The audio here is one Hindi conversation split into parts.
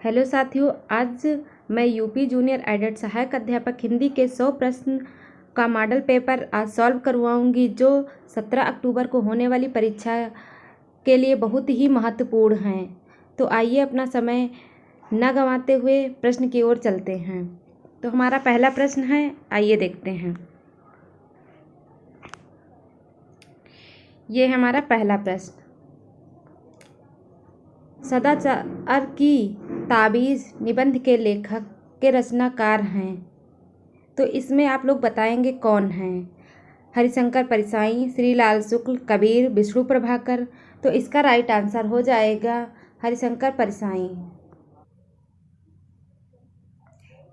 हेलो साथियों, आज मैं यूपी जूनियर एडेड सहायक अध्यापक हिंदी के 100 प्रश्न का मॉडल पेपर आज सॉल्व करवाऊंगी, जो 17 अक्टूबर को होने वाली परीक्षा के लिए बहुत ही महत्वपूर्ण हैं। तो आइए अपना समय न गंवाते हुए प्रश्न की ओर चलते हैं। तो हमारा पहला प्रश्न है, आइए देखते हैं। ये हमारा पहला प्रश्न। सदाचार की ताबीज़ निबंध के लेखक के रचनाकार हैं, तो इसमें आप लोग बताएंगे कौन हैं। हरिशंकर परिसाई, श्रीलाल शुक्ल, कबीर, विष्णु प्रभाकर। तो इसका राइट आंसर हो जाएगा हरिशंकर परिसाई।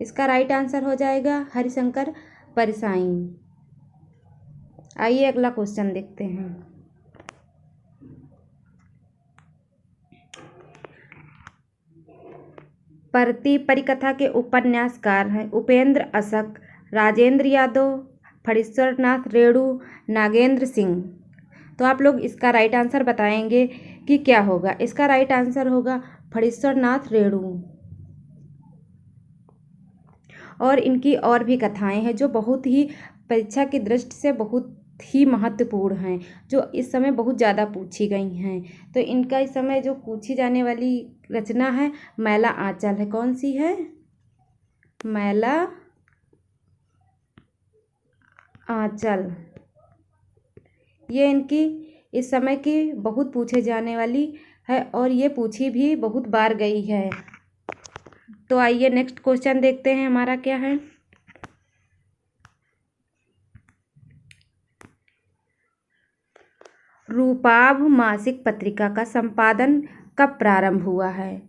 इसका राइट आंसर हो जाएगा हरिशंकर परिसाई। आइए अगला क्वेश्चन देखते हैं। परिकथा के उपन्यासकार हैं उपेंद्र अशक, राजेंद्र यादव, फणीश्वरनाथ रेणु, नागेंद्र सिंह। तो आप लोग इसका राइट आंसर बताएंगे कि क्या होगा। इसका राइट आंसर होगा फणीश्वरनाथ रेणु। और इनकी और भी कथाएं हैं जो बहुत ही परीक्षा की दृष्टि से बहुत ही महत्वपूर्ण हैं, जो इस समय बहुत ज़्यादा पूछी गई हैं। तो इनका इस समय जो पूछी जाने वाली रचना है मैला आंचल है। कौन सी है? मैला आंचल। ये इनकी इस समय की बहुत पूछे जाने वाली है और ये पूछी भी बहुत बार गई है। तो आइए नेक्स्ट क्वेश्चन देखते हैं, हमारा क्या है। रूपाभ मासिक पत्रिका का संपादन कब प्रारंभ हुआ है?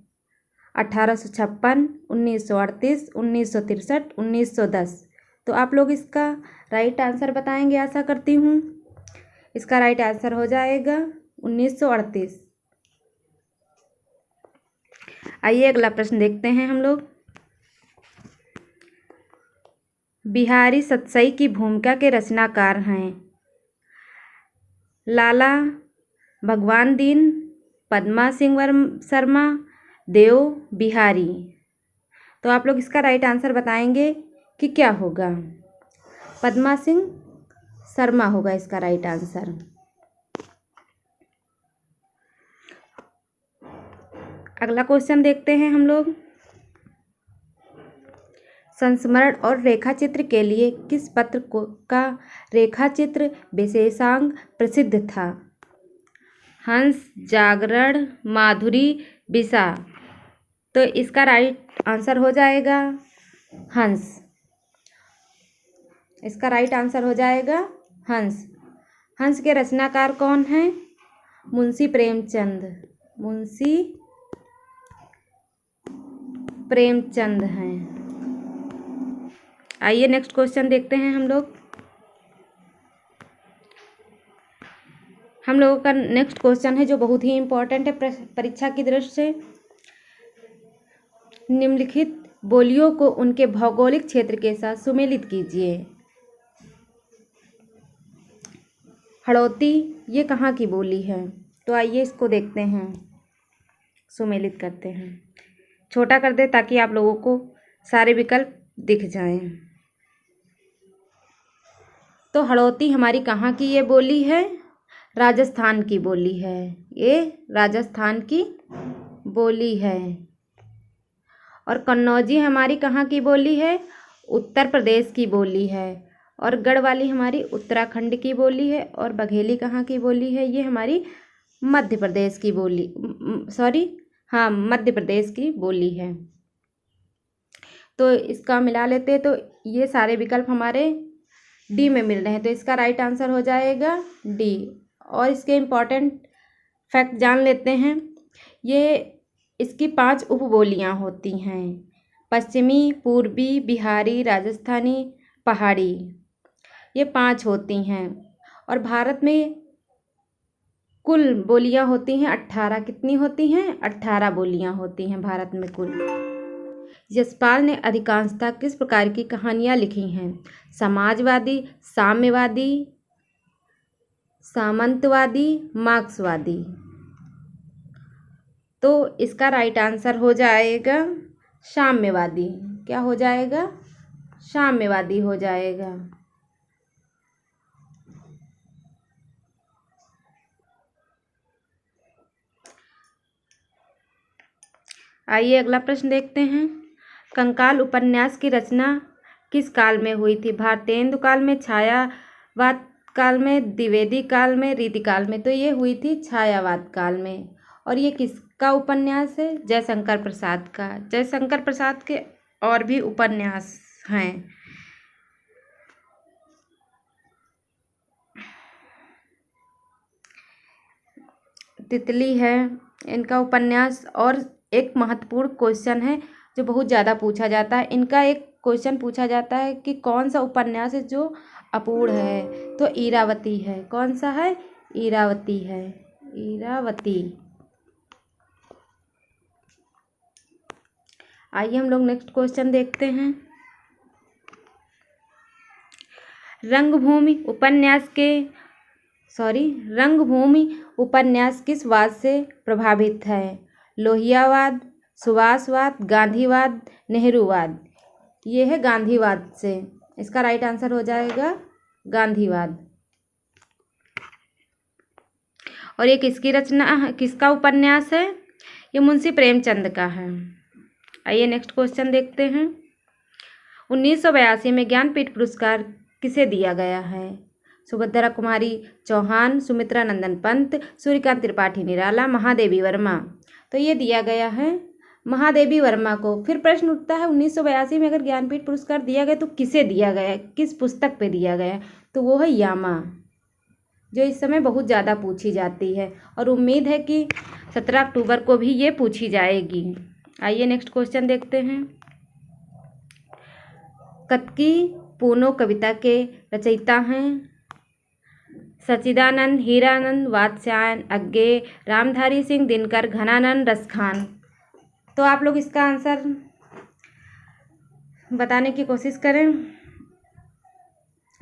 1856, 1938, 1963, 1910। तो आप लोग इसका राइट आंसर बताएंगे, आशा करती हूँ। इसका राइट आंसर हो जाएगा 1938। आइए अगला प्रश्न देखते हैं हम लोग। बिहारी सतसई की भूमिका के रचनाकार हैं लाला भगवान दीन, पद्मा सिंह शर्मा, देव बिहारी। तो आप लोग इसका राइट आंसर बताएंगे कि क्या होगा। पद्मा सिंह शर्मा होगा इसका राइट आंसर। अगला क्वेश्चन देखते हैं हम लोग। संस्मरण और रेखाचित्र के लिए किस पत्र का रेखाचित्र विशेषांक प्रसिद्ध था? हंस, जागरण, माधुरी, बिसा। तो इसका राइट आंसर हो जाएगा हंस। इसका राइट आंसर हो जाएगा हंस। हंस के रचनाकार कौन हैं? मुंशी प्रेमचंद। मुंशी प्रेमचंद हैं। आइए नेक्स्ट क्वेश्चन देखते हैं हम लोग। हम लोगों का नेक्स्ट क्वेश्चन है जो बहुत ही इम्पोर्टेंट है परीक्षा की दृष्टि से। निम्नलिखित बोलियों को उनके भौगोलिक क्षेत्र के साथ सुमेलित कीजिए। हड़ौती ये कहाँ की बोली है? तो आइए इसको देखते हैं, सुमेलित करते हैं। छोटा कर दे ताकि आप लोगों को सारे विकल्प दिख जाएं। तो हड़ौती हमारी कहाँ की ये बोली है? राजस्थान की बोली है। ये राजस्थान की बोली है। और कन्नौजी हमारी कहाँ की बोली है? उत्तर प्रदेश की बोली है। और गढ़वाली हमारी उत्तराखंड की बोली है। और बघेली कहाँ की बोली है? ये हमारी मध्य प्रदेश की बोली, मध्य प्रदेश की बोली है। तो इसका मिला लेते हैं तो ये सारे विकल्प हमारे डी में मिल रहे हैं। तो इसका राइट आंसर हो जाएगा डी। और इसके इम्पॉर्टेंट फैक्ट जान लेते हैं। ये इसकी 5 उपबोलियाँ होती हैं: पश्चिमी, पूर्वी, बिहारी, राजस्थानी, पहाड़ी। ये 5 होती हैं। और भारत में कुल बोलियाँ होती हैं 18। कितनी होती हैं? 18 बोलियाँ होती हैं भारत में कुल। यशपाल ने अधिकांशतः किस प्रकार की कहानियाँ लिखी हैं? समाजवादी, साम्यवादी, सामंतवादी, मार्क्सवादी। तो इसका राइट आंसर हो जाएगा साम्यवादी। क्या हो जाएगा? साम्यवादी हो जाएगा। आइए अगला प्रश्न देखते हैं। कंकाल उपन्यास की रचना किस काल में हुई थी? भारतेंदु काल में, छायावाद काल में, द्विवेदी काल में, रीतिकाल में? तो ये हुई थी छायावाद काल में। और ये किसका उपन्यास है? जयशंकर प्रसाद का। जयशंकर प्रसाद के और भी उपन्यास हैं। तितली है इनका उपन्यास। और एक महत्वपूर्ण क्वेश्चन है जो बहुत ज़्यादा पूछा जाता है, इनका एक क्वेश्चन पूछा जाता है कि कौन सा उपन्यास है जो अपूर्ण है? तो इरावती है। कौन सा है? इरावती है। इरावती। आइए हम लोग नेक्स्ट क्वेश्चन देखते हैं। रंगभूमि उपन्यास किस वाद से प्रभावित है? लोहियावाद, सुभाषवाद, गांधीवाद, नेहरूवाद? ये है गांधीवाद से। इसका राइट आंसर हो जाएगा गांधीवाद। और ये किसका उपन्यास है? ये मुंशी प्रेमचंद का है। आइए नेक्स्ट क्वेश्चन देखते हैं। 1982 में ज्ञानपीठ पुरस्कार किसे दिया गया है? सुभद्रा कुमारी चौहान, सुमित्रा नंदन पंत, सूर्यकांत त्रिपाठी निराला, महादेवी वर्मा? तो ये दिया गया है महादेवी वर्मा को। फिर प्रश्न उठता है 1982 में अगर ज्ञानपीठ पुरस्कार दिया गया तो किसे दिया गया, किस पुस्तक पे दिया गया? तो वो है यामा, जो इस समय बहुत ज़्यादा पूछी जाती है और उम्मीद है कि 17 अक्टूबर को भी ये पूछी जाएगी। आइए नेक्स्ट क्वेश्चन देखते हैं। कत्की पूनो कविता के रचयिता हैं सच्चिदानंद, हीरानंद, वात्स्यायन, अज्ञे, रामधारी सिंह दिनकर, घनानंद रसखान? तो आप लोग इसका आंसर बताने की कोशिश करें।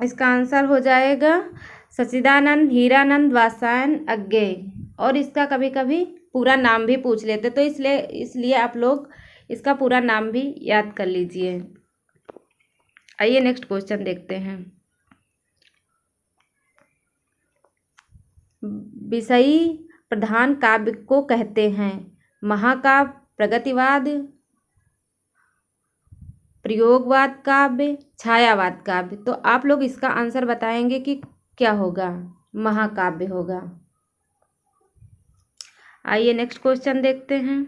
इसका आंसर हो जाएगा सच्चिदानंद, हीरानंद, वात्स्यायन, अज्ञे। और इसका कभी कभी पूरा नाम भी पूछ लेते, तो इसलिए आप लोग इसका पूरा नाम भी याद कर लीजिए। आइए नेक्स्ट क्वेश्चन देखते हैं। विषयी प्रधान काव्य को कहते हैं महाकाव्य, प्रगतिवाद, प्रयोगवाद काव्य, छायावाद काव्य? तो आप लोग इसका आंसर बताएंगे कि क्या होगा? महाकाव्य होगा। आइए नेक्स्ट क्वेश्चन देखते हैं।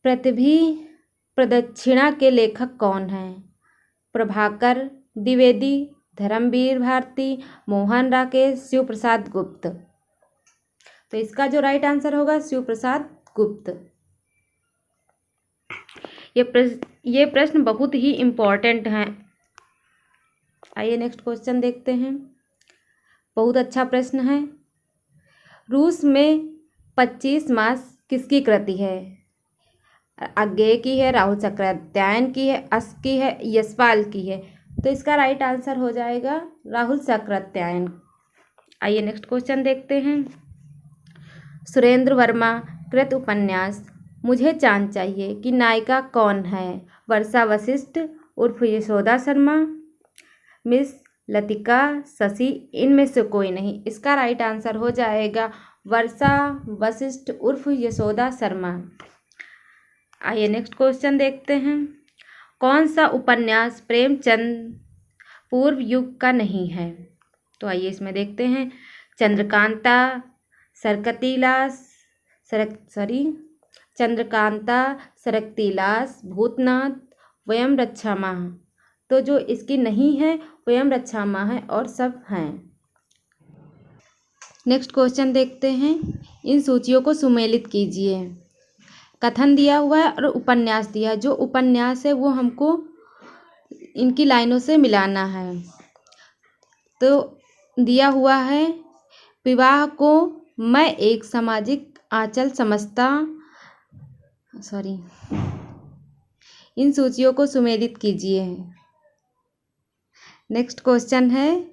पृथ्वी प्रदक्षिणा के लेखक कौन हैं? प्रभाकर द्विवेदी, धर्मवीर भारती, मोहन राकेश, शिव प्रसाद गुप्त? तो इसका जो राइट आंसर होगा शिव प्रसाद गुप्त। ये प्रश्न बहुत ही इम्पोर्टेंट हैं। आइए नेक्स्ट क्वेश्चन देखते हैं। बहुत अच्छा प्रश्न है। रूस में 25 मास किसकी कृति है? अज्ञे की है, राहुल चक्रवर्त्यायन की है, अस की है, यशपाल की है? तो इसका राइट आंसर हो जाएगा राहुल चक्रवर्त्यायन। आइए नेक्स्ट क्वेश्चन देखते हैं। सुरेंद्र वर्मा कृत उपन्यास मुझे चांद चाहिए की नायिका कौन है? वर्षा वशिष्ठ उर्फ यशोदा शर्मा, मिस लतिका, शशि? इनमें से कोई नहीं। इसका राइट आंसर हो जाएगा वर्षा वशिष्ठ उर्फ यशोदा शर्मा। आइए नेक्स्ट क्वेश्चन देखते हैं। कौन सा उपन्यास प्रेमचंद पूर्व युग का नहीं है? तो आइए इसमें देखते हैं। चंद्रकांता, सरकतीलास, भूतनाथ, वयम रक्षा माह? तो जो इसकी नहीं है वयम रक्षा माह है और सब हैं। नेक्स्ट क्वेश्चन देखते हैं। इन सूचियों को सुमेलित कीजिए। कथन दिया हुआ है और उपन्यास दिया है। जो उपन्यास है वो हमको इनकी लाइनों से मिलाना है। तो दिया हुआ है विवाह को मैं एक सामाजिक आंचल समझता। इन सूचियों को सुमेलित कीजिए। नेक्स्ट क्वेश्चन है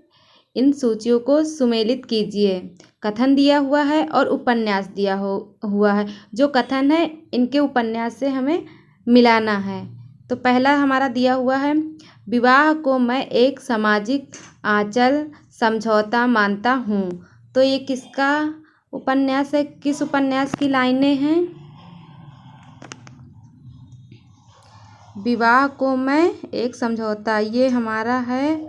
इन सूचियों को सुमेलित कीजिए। कथन दिया हुआ है और उपन्यास दिया हुआ है। जो कथन है इनके उपन्यास से हमें मिलाना है। तो पहला हमारा दिया हुआ है, विवाह को मैं एक सामाजिक आंचल समझौता मानता हूँ। तो ये किसका उपन्यास है, किस उपन्यास की लाइनें हैं? विवाह को मैं एक समझौता, ये हमारा है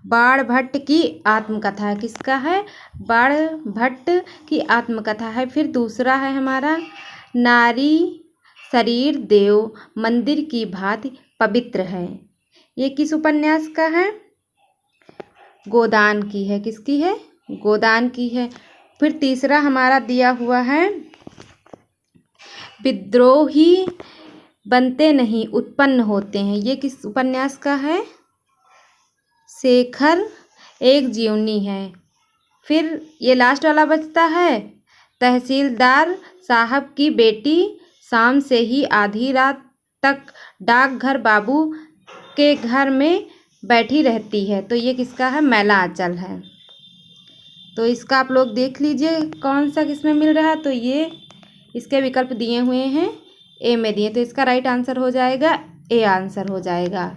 बाणभट्ट की आत्मकथा है। किसका है? बाणभट्ट की आत्मकथा है। फिर दूसरा है हमारा, नारी शरीर देव मंदिर की भांति पवित्र है। ये किस उपन्यास का है? गोदान की है। किसकी है? गोदान की है। फिर तीसरा हमारा दिया हुआ है, विद्रोही बनते नहीं उत्पन्न होते हैं। ये किस उपन्यास का है? शेखर एक जीवनी है। फिर ये लास्ट वाला बचता है, तहसीलदार साहब की बेटी शाम से ही आधी रात तक डाकघर बाबू के घर में बैठी रहती है। तो ये किसका है? मैला आंचल है। तो इसका आप लोग देख लीजिए कौन सा किसमें मिल रहा है। तो ये इसके विकल्प दिए हुए हैं, ए में दिए, तो इसका राइट आंसर हो जाएगा ए आंसर हो जाएगा।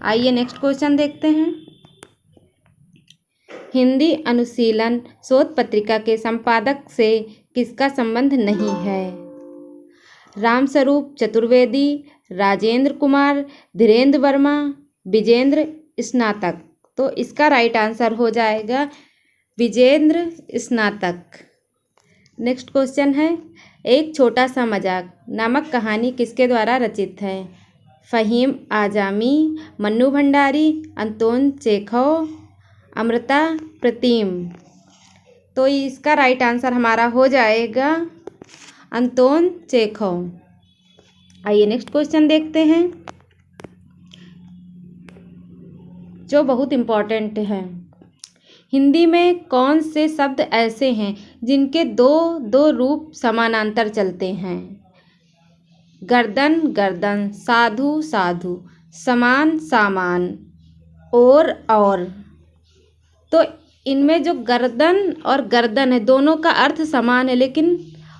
आइए नेक्स्ट क्वेश्चन देखते हैं। हिंदी अनुशीलन शोध पत्रिका के संपादक से किसका संबंध नहीं है? रामस्वरूप चतुर्वेदी, राजेंद्र कुमार, धीरेन्द्र वर्मा, विजेंद्र स्नातक। तो इसका राइट आंसर हो जाएगा विजेंद्र स्नातक। नेक्स्ट क्वेश्चन है, एक छोटा सा मजाक नामक कहानी किसके द्वारा रचित है? फ़हीम आज़मी, मन्नू भंडारी, अंतोन चेखव, अमृता प्रतिम। तो इसका राइट आंसर हमारा हो जाएगा अंतोन चेखव। आइए नेक्स्ट क्वेश्चन देखते हैं जो बहुत इम्पोर्टेंट है। हिंदी में कौन से शब्द ऐसे हैं जिनके दो रूप समानांतर चलते हैं? गर्दन गर्दन, साधु साधु, समान सामान, और। तो इनमें जो गर्दन और गर्दन है दोनों का अर्थ समान है, लेकिन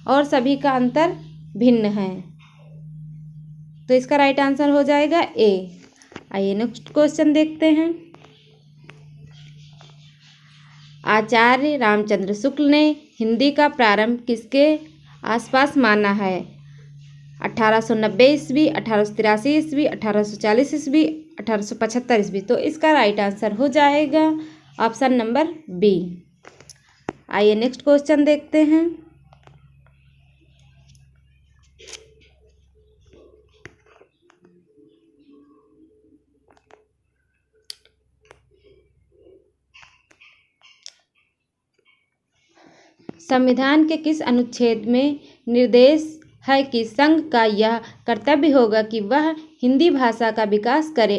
और सभी का अंतर भिन्न है। तो इसका राइट आंसर हो जाएगा ए। आइए नेक्स्ट क्वेश्चन देखते हैं। आचार्य रामचंद्र शुक्ल ने हिंदी का प्रारंभ किसके आसपास माना है? 1890 ईस्वी, 1883 ईस्वी, 1840 ईस्वी, 1875 ईस्वी। तो इसका राइट आंसर हो जाएगा ऑप्शन नंबर बी। आइए नेक्स्ट क्वेश्चन देखते हैं। संविधान के किस अनुच्छेद में निर्देश है कि संघ का यह कर्तव्य होगा कि वह हिंदी भाषा का विकास करे?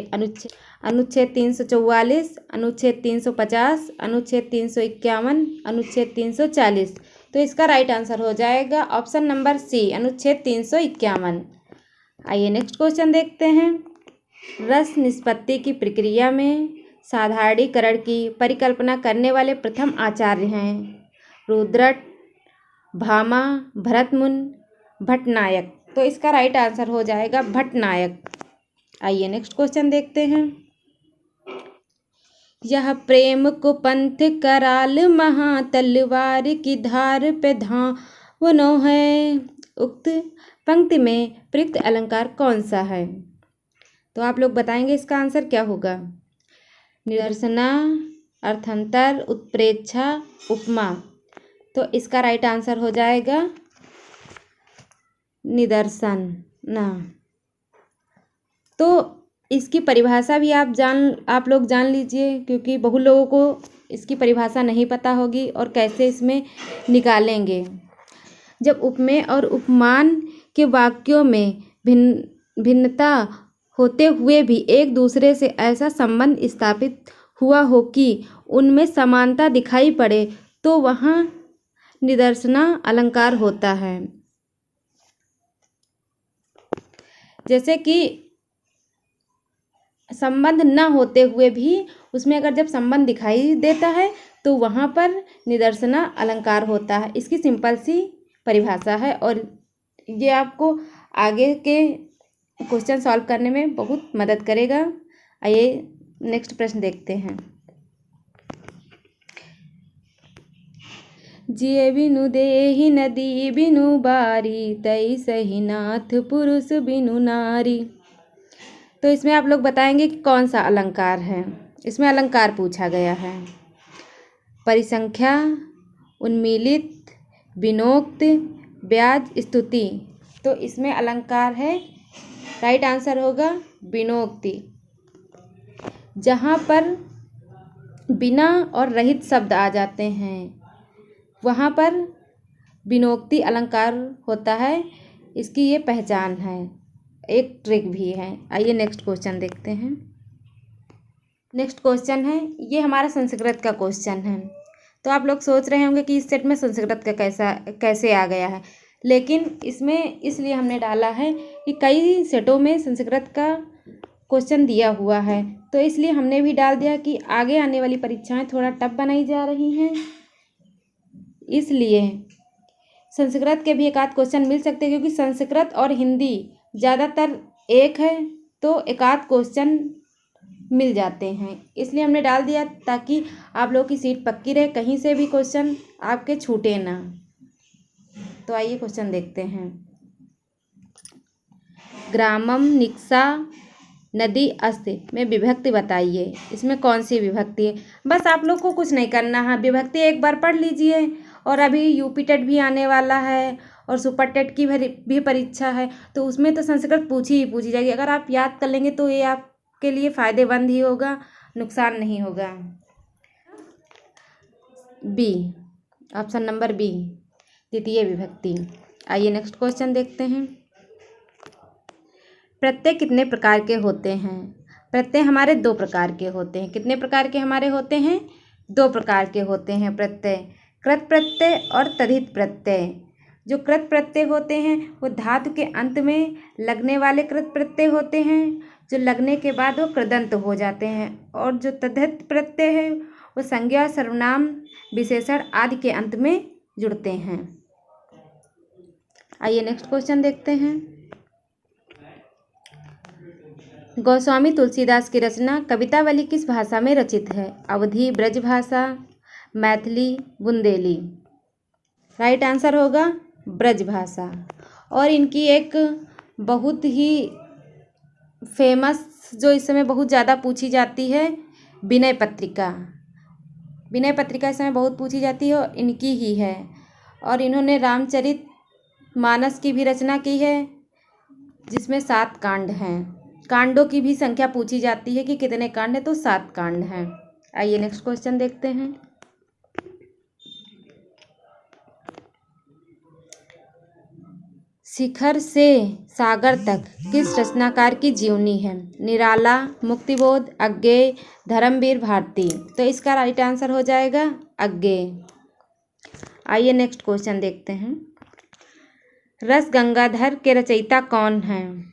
अनुच्छेद 344, अनुच्छेद 350, अनुच्छेद 351, अनुच्छेद 340। तो इसका राइट आंसर हो जाएगा ऑप्शन नंबर सी, अनुच्छेद 351। आइए नेक्स्ट क्वेश्चन देखते हैं। रस निष्पत्ति की प्रक्रिया में साधारणीकरण की परिकल्पना करने वाले प्रथम आचार्य हैं? रुद्रट, भामा, भरतमुन, भट्टनायक। तो इसका राइट आंसर हो जाएगा भट्टनायक। आइए नेक्स्ट क्वेश्चन देखते हैं। यह प्रेम को पंथ कराल महा तलवार की धार पे धावनो है। उक्त पंक्ति में प्रयुक्त अलंकार कौन सा है? तो आप लोग बताएंगे इसका आंसर क्या होगा? निदर्शना, अर्थांतर, उत्प्रेक्षा, उपमा। तो इसका राइट आंसर हो जाएगा निदर्शन ना। तो इसकी परिभाषा भी आप लोग जान लीजिए, क्योंकि बहुत लोगों को इसकी परिभाषा नहीं पता होगी और कैसे इसमें निकालेंगे। जब उपमेय और उपमान के वाक्यों में भिन्नता होते हुए भी एक दूसरे से ऐसा संबंध स्थापित हुआ हो कि उनमें समानता दिखाई पड़े, तो वहाँ निदर्शना अलंकार होता है। जैसे कि संबंध न होते हुए भी उसमें अगर जब संबंध दिखाई देता है तो वहाँ पर निदर्शना अलंकार होता है। इसकी सिंपल सी परिभाषा है और ये आपको आगे के क्वेश्चन सॉल्व करने में बहुत मदद करेगा। आइए नेक्स्ट प्रश्न देखते हैं। जिए बिनु देहि नदी बिनु बारी, तई सही नाथ पुरुष बिनु नारी। तो इसमें आप लोग बताएंगे कि कौन सा अलंकार है। इसमें अलंकार पूछा गया है। परिसंख्या, उन्मीलित, विनोक्त, ब्याज, स्तुति। तो इसमें अलंकार है, राइट आंसर होगा विनोक्ति। जहाँ पर बिना और रहित शब्द आ जाते हैं वहाँ पर विनोक्ति अलंकार होता है। इसकी ये पहचान है, एक ट्रिक भी है। आइए नेक्स्ट क्वेश्चन देखते हैं। नेक्स्ट क्वेश्चन है, ये हमारा संस्कृत का क्वेश्चन है। तो आप लोग सोच रहे होंगे कि इस सेट में संस्कृत का कैसे आ गया है, लेकिन इसमें इसलिए हमने डाला है कि कई सेटों में संस्कृत का क्वेश्चन दिया हुआ है, तो इसलिए हमने भी डाल दिया कि आगे आने वाली परीक्षाएं थोड़ा टफ बनाई जा रही हैं, इसलिए संस्कृत के भी एक आध क्वेश्चन मिल सकते हैं। क्योंकि संस्कृत और हिंदी ज़्यादातर एक है तो एक आध क्वेश्चन मिल जाते हैं, इसलिए हमने डाल दिया ताकि आप लोगों की सीट पक्की रहे, कहीं से भी क्वेश्चन आपके छूटे ना। तो आइए क्वेश्चन देखते हैं। ग्रामम निक्सा नदी अस्ति में विभक्ति बताइए। इसमें कौन सी विभक्ति है। बस आप लोग को कुछ नहीं करना है, विभक्ति एक बार पढ़ लीजिए। और अभी यूपी टेट भी आने वाला है और सुपर टेट की भी परीक्षा है, तो उसमें तो संस्कृत पूछी जाएगी। अगर आप याद कर लेंगे तो ये आपके लिए फ़ायदेमंद ही होगा, नुकसान नहीं होगा। बी, ऑप्शन नंबर बी, द्वितीय विभक्ति। आइए नेक्स्ट क्वेश्चन देखते हैं। प्रत्यय कितने प्रकार के होते हैं। प्रत्यय हमारे दो प्रकार के होते हैं। कितने प्रकार के हमारे होते हैं, दो प्रकार के होते हैं प्रत्यय, कृत प्रत्यय और तद्धित प्रत्यय। जो कृत प्रत्यय होते हैं वो धातु के अंत में लगने वाले कृत प्रत्यय होते हैं, जो लगने के बाद वो कृदंत हो जाते हैं। और जो तद्धित प्रत्यय है वो संज्ञा, सर्वनाम, विशेषण आदि के अंत में जुड़ते हैं। आइए नेक्स्ट क्वेश्चन देखते हैं। गोस्वामी तुलसीदास की रचना कवितावली किस भाषा में रचित है। अवधी, ब्रजभाषा, मैथिली, बुंदेली। राइट आंसर होगा ब्रजभाषा। और इनकी एक बहुत ही फेमस, जो इस समय बहुत ज़्यादा पूछी जाती है, विनय पत्रिका। विनय पत्रिका इस समय बहुत पूछी जाती है और इनकी ही है। और इन्होंने रामचरित मानस की भी रचना की है, जिसमें 7 कांड हैं। कांडों की भी संख्या पूछी जाती है कि कितने कांड हैं, तो 7 कांड हैं। आइए नेक्स्ट क्वेश्चन देखते हैं। शिखर से सागर तक किस रचनाकार की जीवनी है। निराला, मुक्तिबोध, अज्ञेय, धर्मवीर भारती। तो इसका राइट आंसर हो जाएगा अज्ञेय। आइए नेक्स्ट क्वेश्चन देखते हैं। रस गंगाधर के रचयिता कौन हैं।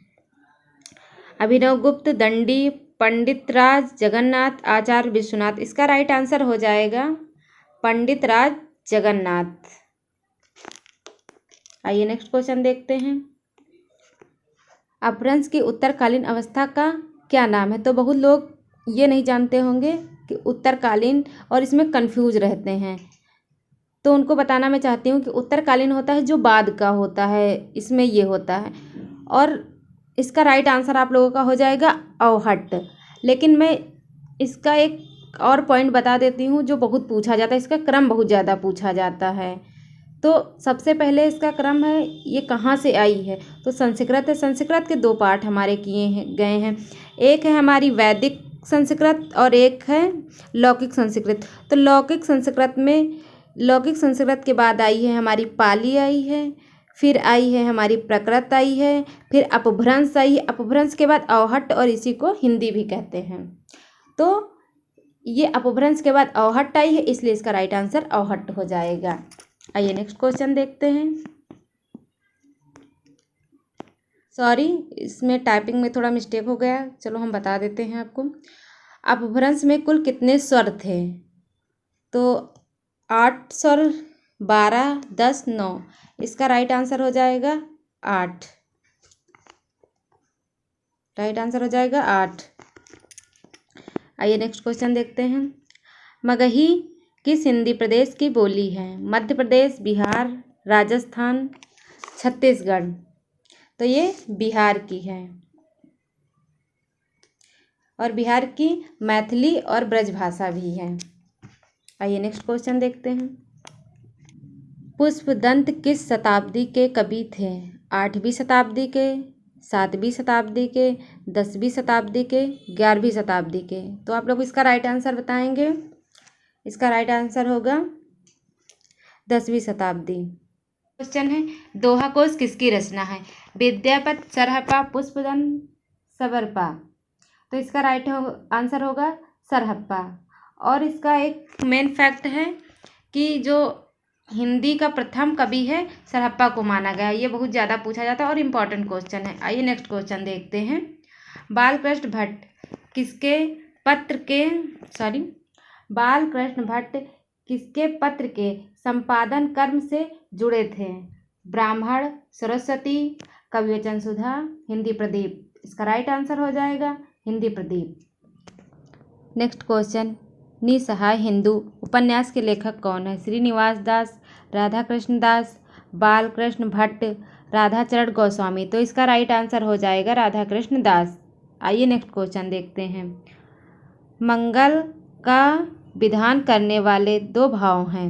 अभिनवगुप्त, दंडी, पंडित राज जगन्नाथ, आचार्य विश्वनाथ। इसका राइट आंसर हो जाएगा पंडित राज जगन्नाथ। आइए नेक्स्ट क्वेश्चन देखते हैं। अपभ्रंश की उत्तरकालीन अवस्था का क्या नाम है। तो बहुत लोग ये नहीं जानते होंगे कि उत्तरकालीन, और इसमें कंफ्यूज रहते हैं, तो उनको बताना मैं चाहती हूँ कि उत्तरकालीन होता है जो बाद का होता है, इसमें ये होता है। और इसका राइट आंसर आप लोगों का हो जाएगा अवहट्ट। लेकिन मैं इसका एक और पॉइंट बता देती हूँ जो बहुत पूछा जाता है, इसका क्रम बहुत ज़्यादा पूछा जाता है। तो सबसे पहले इसका क्रम है, ये कहाँ से आई है, तो संस्कृत है। संस्कृत के 2 पार्ट हमारे गए हैं। एक है हमारी वैदिक संस्कृत और एक है लौकिक संस्कृत। तो लौकिक संस्कृत के बाद आई है हमारी पाली आई है, फिर आई है हमारी प्राकृत आई है, फिर अपभ्रंश आई है। अपभ्रंश के बाद अवहट्ट, और इसी को हिंदी भी कहते हैं। तो ये अपभ्रंश के बाद अवहट्ट आई है, इसलिए इसका राइट आंसर अवहट्ट हो जाएगा। आइए नेक्स्ट क्वेश्चन देखते हैं। सॉरी, इसमें टाइपिंग में थोड़ा मिस्टेक हो गया, चलो हम बता देते हैं आपको। अपभ्रंश में कुल कितने स्वर थे? तो 8 स्वर, 12, 10, 9। इसका राइट आंसर हो जाएगा 8। राइट आंसर हो जाएगा 8। आइए नेक्स्ट क्वेश्चन देखते हैं। मगही किस हिंदी प्रदेश की बोली है? मध्य प्रदेश, बिहार, राजस्थान, छत्तीसगढ़। तो ये बिहार की है और बिहार की मैथिली और ब्रजभाषा भी है। आइए नेक्स्ट क्वेश्चन देखते हैं। पुष्पदंत किस शताब्दी के कवि थे? 8वीं शताब्दी के, 7वीं शताब्दी के, 10वीं शताब्दी के, 11वीं शताब्दी के। तो आप लोग इसका राइट आंसर बताएंगे। इसका राइट आंसर होगा 10वीं शताब्दी। क्वेश्चन है, दोहा कोश किसकी रचना है? विद्यापति, सरहप्पा, पुष्पदंत, सबरपा। तो इसका राइट आंसर होगा सरहप्पा। और इसका एक मेन फैक्ट है कि जो हिंदी का प्रथम कवि है सरहप्पा को माना गया है। ये बहुत ज़्यादा पूछा जाता है और इम्पॉर्टेंट क्वेश्चन है। आइए नेक्स्ट क्वेश्चन देखते हैं। बालकृष्ण भट्ट किसके पत्र के संपादन कर्म से जुड़े थे? ब्राह्मण, सरस्वती, कविवचन सुधा, हिंदी प्रदीप। इसका राइट आंसर हो जाएगा हिंदी प्रदीप। नेक्स्ट क्वेश्चन, निसहाय हिंदू उपन्यास के लेखक कौन है? श्रीनिवास दास, राधा कृष्ण दास, बालकृष्ण भट्ट, राधाचरण गोस्वामी। तो इसका राइट आंसर हो जाएगा राधा कृष्ण दास। आइए नेक्स्ट क्वेश्चन देखते हैं। मंगल का विधान करने वाले 2 भाव हैं,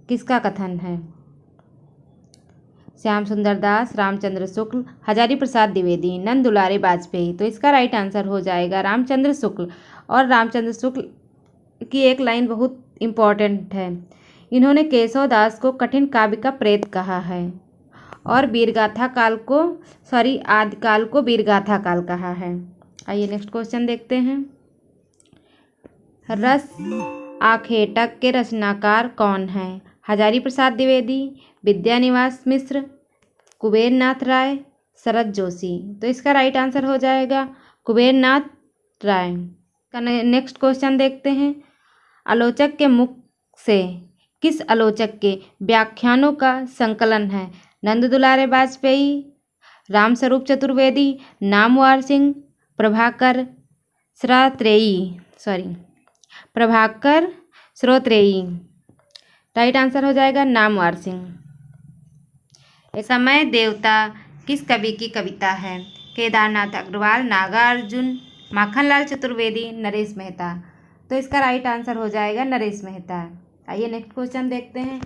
किसका कथन है? श्याम सुंदर दास, रामचंद्र शुक्ल, हजारी प्रसाद द्विवेदी, नंद दुलारे वाजपेयी। तो इसका राइट आंसर हो जाएगा रामचंद्र शुक्ल। और रामचंद्र शुक्ल की एक लाइन बहुत इम्पॉर्टेंट है। इन्होंने केशव दास को कठिन काव्य का प्रेत कहा है और आदिकाल को वीरगाथा काल कहा है। आइए नेक्स्ट क्वेश्चन देखते हैं। रस आखेटक के रचनाकार कौन है? हजारी प्रसाद द्विवेदी, विद्यानिवास मिश्र, कुबेर नाथ राय, शरद जोशी। तो इसका राइट आंसर हो जाएगा कुबेर नाथ राय। का नेक्स्ट क्वेश्चन देखते हैं। आलोचक के मुख से किस आलोचक के व्याख्यानों का संकलन है? नंद दुलारे वाजपेयी, रामस्वरूप चतुर्वेदी, नामवर सिंह, प्रभाकर श्रोत्रेयी। राइट आंसर हो जाएगा नामवर सिंह। समय देवता किस कवि की कविता है? केदारनाथ अग्रवाल, नागार्जुन, माखनलाल चतुर्वेदी, नरेश मेहता। तो इसका राइट आंसर हो जाएगा नरेश मेहता। आइए नेक्स्ट क्वेश्चन देखते हैं।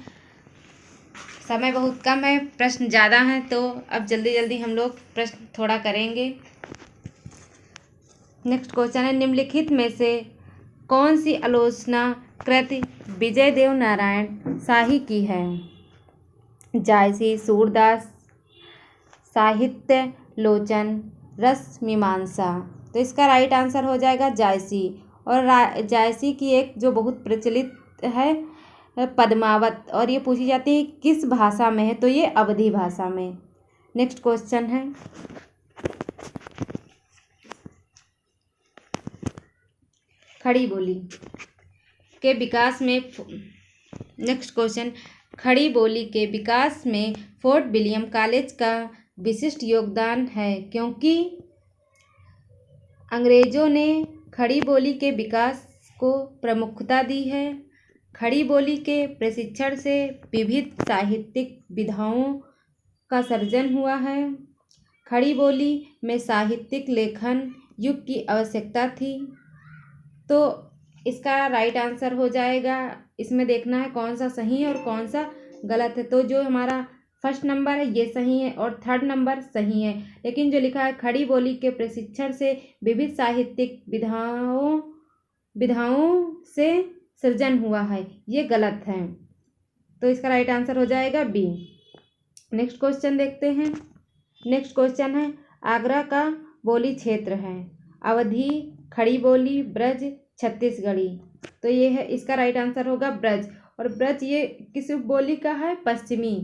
समय बहुत कम है, प्रश्न ज़्यादा हैं, तो अब जल्दी जल्दी हम लोग प्रश्न थोड़ा करेंगे। नेक्स्ट क्वेश्चन है, निम्नलिखित में से कौन सी आलोचना कृति विजय देव नारायण शाही की है? जायसी, सूरदास, साहित्य लोचन, रस मीमांसा। तो इसका राइट आंसर हो जाएगा जायसी। और जायसी की एक जो बहुत प्रचलित है पद्मावत, और ये पूछी जाती है किस भाषा में है? तो ये अवधी भाषा में। नेक्स्ट क्वेश्चन है, खड़ी बोली के विकास में खड़ी बोली के विकास में फोर्ट विलियम कॉलेज का विशिष्ट योगदान है, क्योंकि अंग्रेजों ने खड़ी बोली के विकास को प्रमुखता दी है। खड़ी बोली के प्रशिक्षण से विविध साहित्यिक विधाओं का सर्जन हुआ है। खड़ी बोली में साहित्यिक लेखन युग की आवश्यकता थी। तो इसका राइट आंसर हो जाएगा, इसमें देखना है कौन सा सही है और कौन सा गलत है। तो जो हमारा फर्स्ट नंबर है ये सही है और थर्ड नंबर सही है, लेकिन जो लिखा है खड़ी बोली के प्रशिक्षण से विविध साहित्यिक विधाओं से सृजन हुआ है, ये गलत है। तो इसका राइट आंसर हो जाएगा बी। नेक्स्ट क्वेश्चन देखते हैं। नेक्स्ट क्वेश्चन है, आगरा का बोली क्षेत्र है? अवधी, खड़ी बोली, ब्रज, छत्तीसगढ़ी। तो ये है, इसका राइट आंसर होगा ब्रज। और ब्रज ये किस बोली का है? पश्चिमी।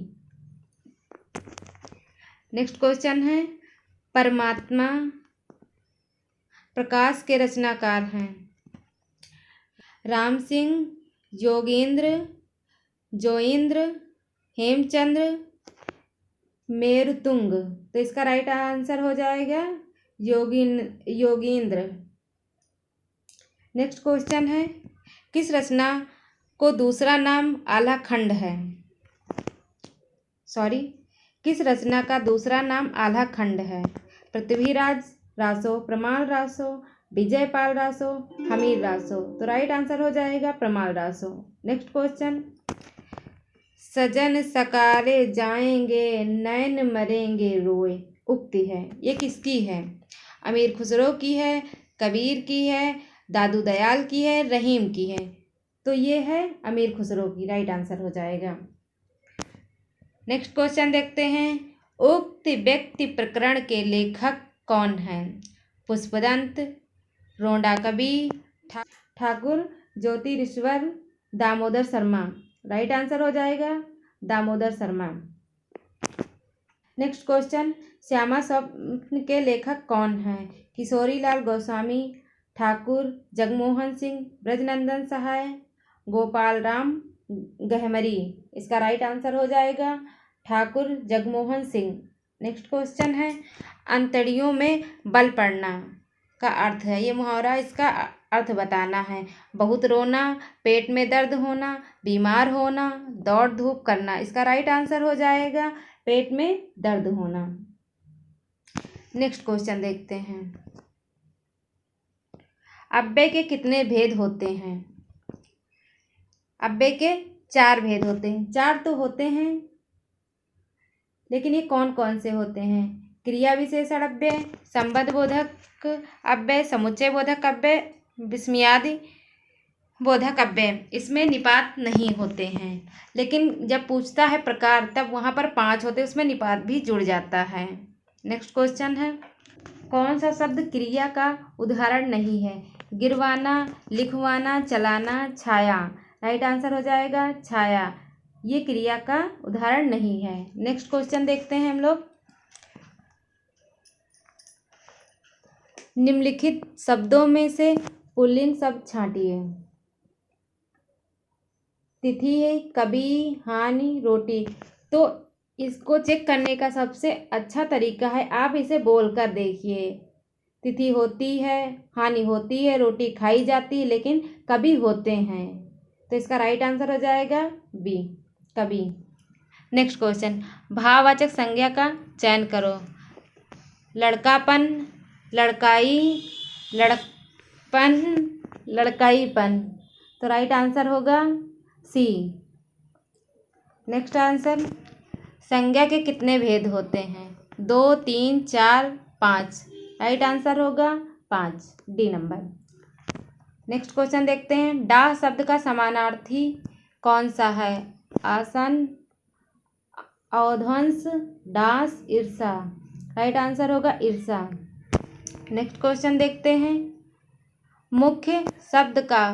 नेक्स्ट क्वेश्चन है, परमात्मा प्रकाश के रचनाकार हैं। राम सिंह, योगेंद्र, जोइंद्र, हेमचंद्र, मेरुतुंग। तो इसका राइट आंसर हो जाएगा योगेंद्र। नेक्स्ट क्वेश्चन है, किस रचना को दूसरा नाम आल्हाखंड है? किस रचना का दूसरा नाम आल्हाखंड है? पृथ्वीराज रासो, प्रमाल रासो, विजयपाल रासो, हमीर रासो। तो राइट आंसर हो जाएगा प्रमाल रासो। नेक्स्ट क्वेश्चन, सजन सकारे जाएंगे नैन मरेंगे रोए उक्ति है, ये किसकी है? अमीर खुसरो की है, कबीर की है, दादू दयाल की है, रहीम की है। तो ये है अमीर खुसरो की, राइट आंसर हो जाएगा। नेक्स्ट क्वेश्चन देखते हैं, उक्त व्यक्ति प्रकरण के लेखक कौन हैं? पुष्पदंत, रोंडा कवि, ठाकुर ज्योतिरीश्वर, दामोदर शर्मा। राइट आंसर हो जाएगा दामोदर शर्मा। नेक्स्ट क्वेश्चन, श्यामा स्वप्न के लेखक कौन हैं? किशोरीलाल गोस्वामी, ठाकुर जगमोहन सिंह, ब्रजनंदन सहाय, गोपाल राम गहमरी। इसका राइट आंसर हो जाएगा ठाकुर जगमोहन सिंह। नेक्स्ट क्वेश्चन है, अंतड़ियों में बल पड़ना का अर्थ है, ये मुहावरा, इसका अर्थ बताना है। बहुत रोना, पेट में दर्द होना, बीमार होना, दौड़ धूप करना। इसका राइट आंसर हो जाएगा पेट में दर्द होना। नेक्स्ट क्वेश्चन देखते हैं, अव्यय के कितने भेद होते हैं? अव्यय के 4 भेद होते हैं। 4 तो होते हैं, लेकिन ये कौन कौन से होते हैं? क्रिया विशेषण अव्यय, संबंध बोधक अव्यय, समुच्चय बोधक अव्यय, विस्मयादि बोधक अव्यय। इसमें निपात नहीं होते हैं, लेकिन जब पूछता है प्रकार तब वहाँ पर 5 होते हैं, उसमें निपात भी जुड़ जाता है। नेक्स्ट क्वेश्चन है, कौन सा शब्द क्रिया का उदाहरण नहीं है? गिरवाना, लिखवाना, चलाना, छाया। राइट आंसर हो जाएगा छाया, ये क्रिया का उदाहरण नहीं है। नेक्स्ट क्वेश्चन देखते हैं हम लोग, निम्नलिखित शब्दों में से पुल्लिंग शब्द छांटिए। तिथि, कभी, हानि, रोटी। तो इसको चेक करने का सबसे अच्छा तरीका है, आप इसे बोल कर देखिए। तिथि होती है, हानि होती है, रोटी खाई जाती है, लेकिन कभी होते हैं। तो इसका राइट आंसर हो जाएगा बी, कभी। नेक्स्ट क्वेश्चन, भाववाचक संज्ञा का चयन करो। लड़कापन, लड़काई, लड़कपन, लड़काईपन। तो राइट आंसर होगा सी। नेक्स्ट आंसर, संज्ञा के कितने भेद होते हैं? 2, 3, 4, 5। राइट आंसर होगा 5, डी नंबर। नेक्स्ट क्वेश्चन देखते हैं, डाह शब्द का समानार्थी कौन सा है? आसन, औध्वंस, डास, ईर्षा। राइट आंसर होगा ईर्षा। नेक्स्ट क्वेश्चन देखते हैं, मुख्य शब्द का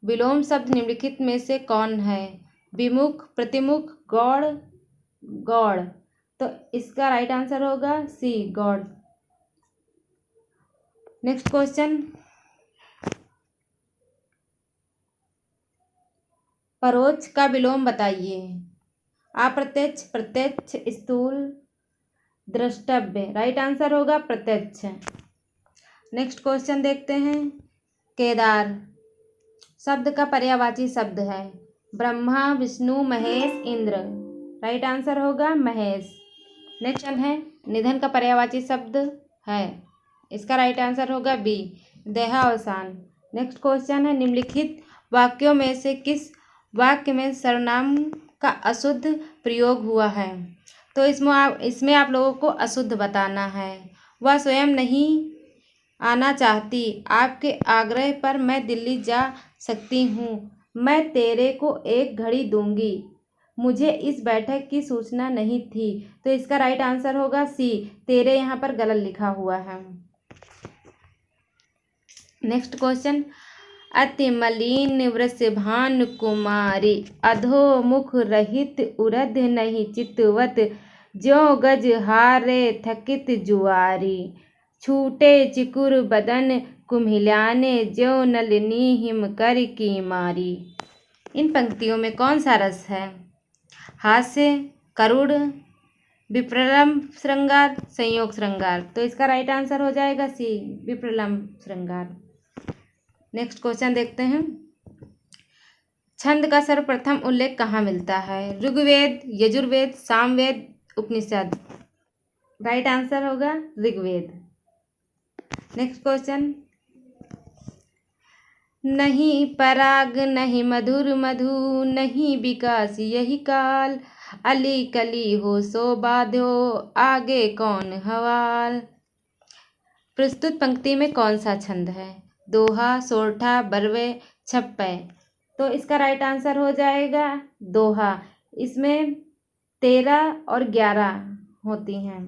विलोम शब्द निम्नलिखित में से कौन है? विमुख, प्रतिमुख, गौड़, गौड़। तो इसका राइट आंसर होगा सी, गौड़। नेक्स्ट क्वेश्चन, परोक्ष का विलोम बताइए। अप्रत्यक्ष, प्रत्यक्ष, स्थूल, द्रष्टव्य। राइट आंसर होगा प्रत्यक्ष। नेक्स्ट क्वेश्चन देखते हैं, केदार शब्द का पर्यायवाची शब्द है। ब्रह्मा, विष्णु, महेश, इंद्र। राइट आंसर होगा महेश। नेक्स्ट है, निधन का पर्यायवाची शब्द है, इसका राइट आंसर होगा बी, देहावसान। नेक्स्ट क्वेश्चन है, निम्नलिखित वाक्यों में से किस वाक्य में सर्वनाम का अशुद्ध प्रयोग हुआ है? तो इसमें आप लोगों को अशुद्ध बताना है। वह स्वयं नहीं आना चाहती, आपके आग्रह पर मैं दिल्ली जा सकती हूँ, मैं तेरे को एक घड़ी दूंगी, मुझे इस बैठक की सूचना नहीं थी। तो इसका राइट आंसर होगा सी, तेरे यहाँ पर गलत लिखा हुआ है। नेक्स्ट क्वेश्चन, अति मलिन वृषभानु कुमारी, अधो मुख रहित उरध नहीं चितवत, ज्यों गज हारे थकित जुआरी, छूटे चिकुर बदन कुम्हिलाने, ज्यों नलिनी हिम कर की मारी। इन पंक्तियों में कौन सा रस है? हास्य, करुण, विप्रलंब श्रृंगार, संयोग श्रृंगार। तो इसका राइट आंसर हो जाएगा सी, विप्रलंब श्रृंगार। नेक्स्ट क्वेश्चन देखते हैं। छंद का सर्वप्रथम उल्लेख कहाँ मिलता है? ऋग्वेद, यजुर्वेद, सामवेद, उपनिषद। राइट आंसर होगा ऋग्वेद। Next question. नहीं पराग नहीं मधुर मधु, नहीं विकास यही काल, अली कली हो सो बाध्यो, आगे कौन हवाल। प्रस्तुत पंक्ति में कौन सा छंद है? दोहा, सोरठा, बरवे, छप्पय। तो इसका राइट आंसर हो जाएगा दोहा। इसमें 13 और 11 होती हैं।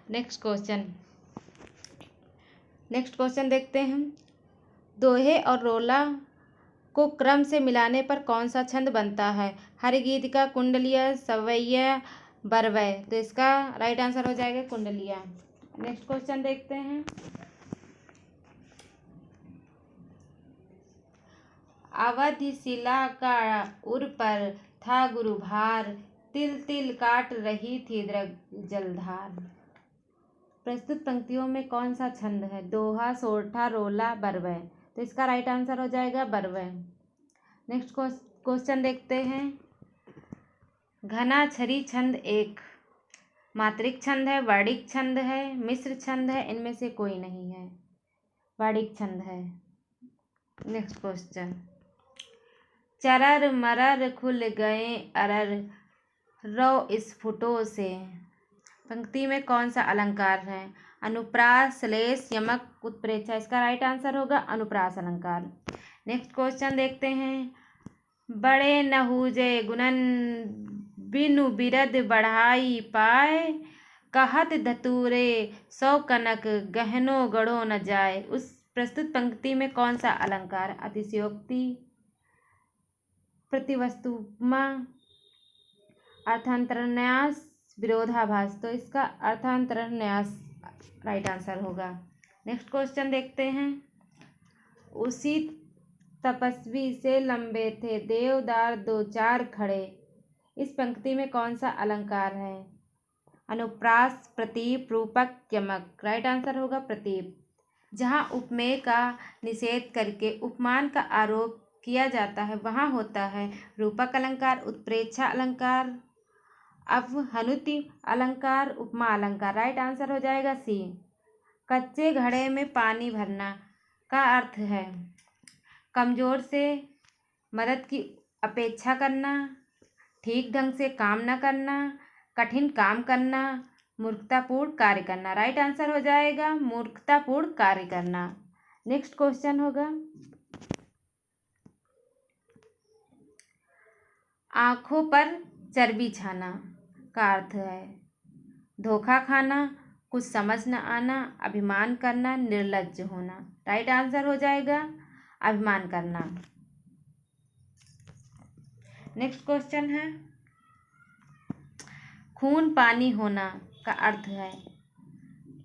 नेक्स्ट क्वेश्चन देखते हैं। दोहे और रोला को क्रम से मिलाने पर कौन सा छंद बनता है? हरिगीतिका, कुंडलिया, सवैया, बरवै। तो इसका राइट आंसर हो जाएगा कुंडलिया। नेक्स्ट क्वेश्चन देखते हैं। अवधि शिला का उर पर था गुरु भार, तिल तिल काट रही थी जलधार। प्रस्तुत पंक्तियों में कौन सा छंद है? दोहा, सोरठा, रोला, बरवै। तो इसका राइट आंसर हो जाएगा बरवै। नेक्स्ट क्वेश्चन देखते हैं। घना छरी छंद एक मात्रिक छंद है, वर्णिक छंद है, मिश्र छंद है, इनमें से कोई नहीं है। वर्णिक छंद है। Next question. चरर मरर खुल गए अरर, रो स्फुटों से। पंक्ति में कौन सा अलंकार है? अनुप्रास, श्लेष, यमक, उत्प्रेक्षा। इसका राइट आंसर होगा अनुप्रास अलंकार। नेक्स्ट क्वेश्चन देखते हैं। बड़े नहुजे गुणन बिनु बिरद बढ़ाई पाए, कहत धतूरे सौ कनक गहनो गढ़ो न जाए। उस प्रस्तुत पंक्ति में कौन सा अलंकार? अतिशयोक्ति, प्रतिवस्तुमा, अर्थांतरन्यास, विरोधाभास। तो इसका अर्थांतरन्यास राइट आंसर होगा। नेक्स्ट क्वेश्चन देखते हैं। उसी तपस्वी से लंबे थे देवदार दो चार खड़े। इस पंक्ति में कौन सा अलंकार है? अनुप्रास, प्रतीप, रूपक, यमक। राइट आंसर होगा प्रतीप। जहाँ उपमेय का निषेध करके उपमान का आरोप किया जाता है वहाँ होता है रूपक अलंकार, उत्प्रेक्षा अलंकार, अवहनुति अलंकार, उपमा अलंकार। राइट आंसर हो जाएगा सी। कच्चे घड़े में पानी भरना का अर्थ है कमजोर से मदद की अपेक्षा करना, ठीक ढंग से काम न करना, कठिन काम करना, मूर्खतापूर्ण कार्य करना। राइट आंसर हो जाएगा मूर्खतापूर्ण कार्य करना। नेक्स्ट क्वेश्चन होगा। आंखों पर चर्बी छाना का अर्थ है धोखा खाना, कुछ समझ न आना, अभिमान करना, निर्लज्ज होना। राइट आंसर हो जाएगा अभिमान करना। नेक्स्ट क्वेश्चन है। खून पानी होना का अर्थ है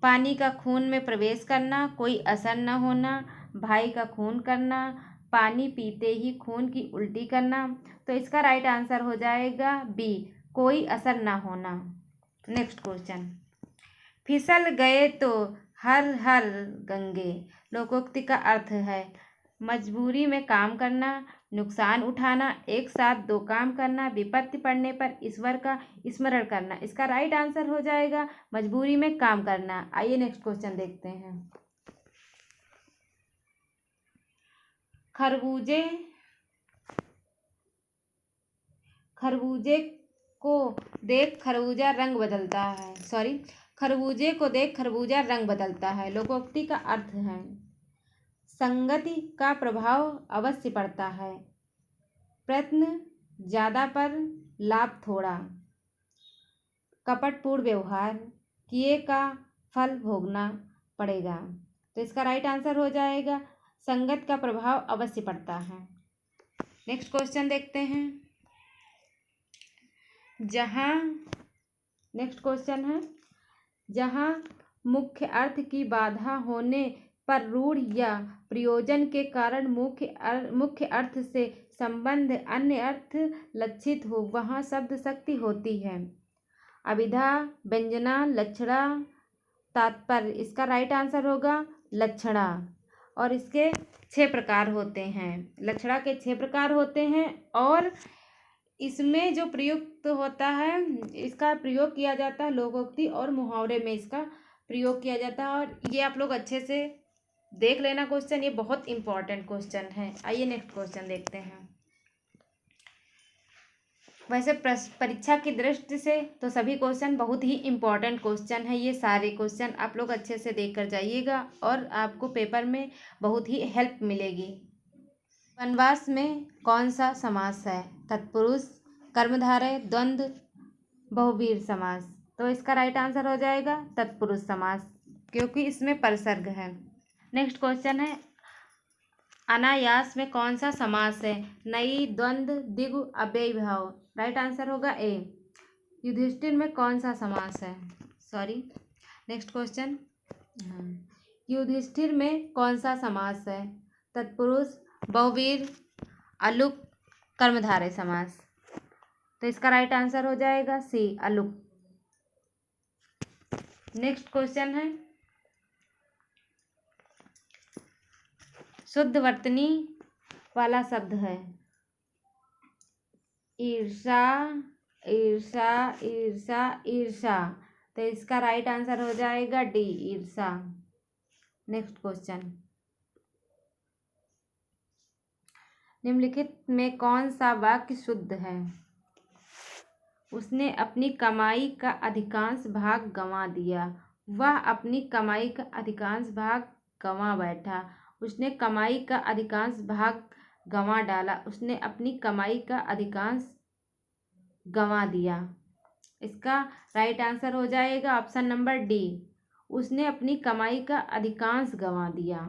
पानी का खून में प्रवेश करना, कोई असर न होना, भाई का खून करना, पानी पीते ही खून की उल्टी करना। तो इसका राइट आंसर हो जाएगा बी, कोई असर न होना। Next question. फिसल गए तो हर हर गंगे। लोकोक्ति का अर्थ है मजबूरी में काम करना, नुकसान उठाना, एक साथ दो काम करना, विपत्ति पड़ने पर ईश्वर का स्मरण करना। इसका राइट आंसर हो जाएगा मजबूरी में काम करना। आइए नेक्स्ट क्वेश्चन देखते हैं। खरबूजे को देख खरबूजा रंग बदलता है। खरबूजे को देख खरबूजा रंग बदलता है। लोकोक्ति का अर्थ है संगति का प्रभाव अवश्य पड़ता है, प्रयत्न ज़्यादा पर लाभ थोड़ा, कपटपूर्ण व्यवहार किए का फल भोगना पड़ेगा। तो इसका राइट आंसर हो जाएगा संगत का प्रभाव अवश्य पड़ता है। नेक्स्ट क्वेश्चन देखते हैं। जहाँ नेक्स्ट क्वेश्चन है, जहाँ मुख्य अर्थ की बाधा होने पर रूढ़ या प्रयोजन के कारण मुख्य अर्थ से संबंध अन्य अर्थ लक्षित हो, वहाँ शब्द शक्ति होती है। अभिधा, व्यंजना, लक्षणा, तात्पर्य। इसका राइट आंसर होगा लक्षणा। और इसके 6 प्रकार होते हैं। लक्षणा के 6 प्रकार होते हैं और इसमें जो प्रयुक्त होता है, इसका प्रयोग किया जाता है लोकोक्ति और मुहावरे में इसका प्रयोग किया जाता है। और ये आप लोग अच्छे से देख लेना क्वेश्चन, ये बहुत इंपॉर्टेंट क्वेश्चन है। आइए नेक्स्ट क्वेश्चन देखते हैं। वैसे परीक्षा की दृष्टि से तो सभी क्वेश्चन बहुत ही इम्पॉर्टेंट क्वेश्चन है। ये सारे क्वेश्चन आप लोग अच्छे से देख कर जाइएगा और आपको पेपर में बहुत ही हेल्प मिलेगी। वनवास में कौन सा समास है? तत्पुरुष, कर्मधारय, द्वंद्व, बहुव्रीहि समास। तो इसका राइट आंसर हो जाएगा तत्पुरुष समास, क्योंकि इसमें परसर्ग है। नेक्स्ट क्वेश्चन है, अनायास में कौन सा समास है? नई, द्वंद्व, द्विगु, अव्ययीभाव। राइट आंसर होगा ए। युधिष्ठिर में कौन सा समास है? नेक्स्ट क्वेश्चन, युधिष्ठिर में कौन सा समास है? तत्पुरुष, बहुव्रीहि, अलुक, कर्मधारय समास। तो इसका राइट आंसर हो जाएगा सी, अलुक। नेक्स्ट क्वेश्चन है, शुद्ध वर्तनी वाला शब्द है। ईर्षा, ईर्षा, ईर्षा, ईर्षा। तो इसका राइट आंसर हो जाएगा डी, ईर्षा। नेक्स्ट क्वेश्चन, निम्नलिखित में कौन सा वाक्य शुद्ध है? उसने अपनी कमाई का अधिकांश भाग गंवा दिया। वह अपनी कमाई का अधिकांश भाग गंवा बैठा। उसने कमाई का अधिकांश भाग गंवा डाला। उसने अपनी कमाई का अधिकांश गंवा दिया। इसका राइट आंसर हो जाएगा ऑप्शन नंबर डी, उसने अपनी कमाई का अधिकांश गंवा दिया।